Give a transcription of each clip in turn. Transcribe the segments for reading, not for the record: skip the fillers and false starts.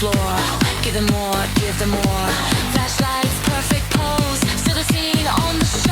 floor. Give them more, give them more. Flashlights, perfect pose. Still the scene on the show.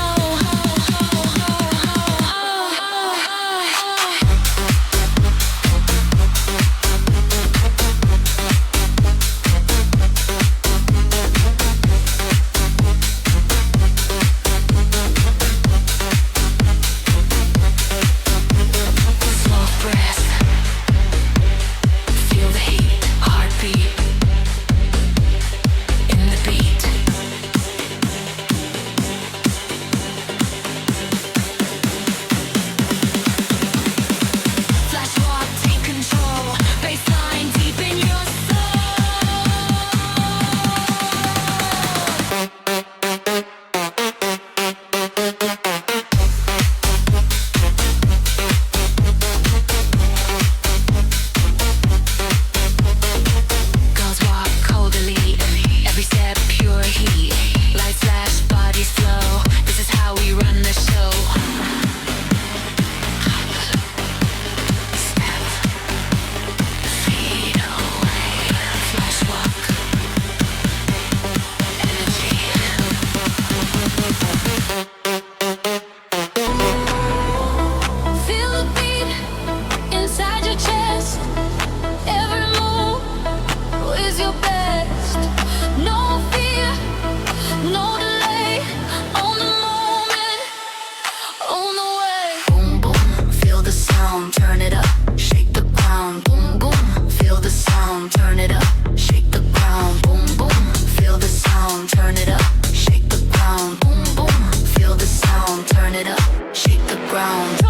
Turn it up, shake the ground, boom boom. Feel the sound, turn it up, shake the ground, boom boom. Feel the sound, turn it up, shake the ground, boom boom. Feel the sound, turn it up, shake the ground.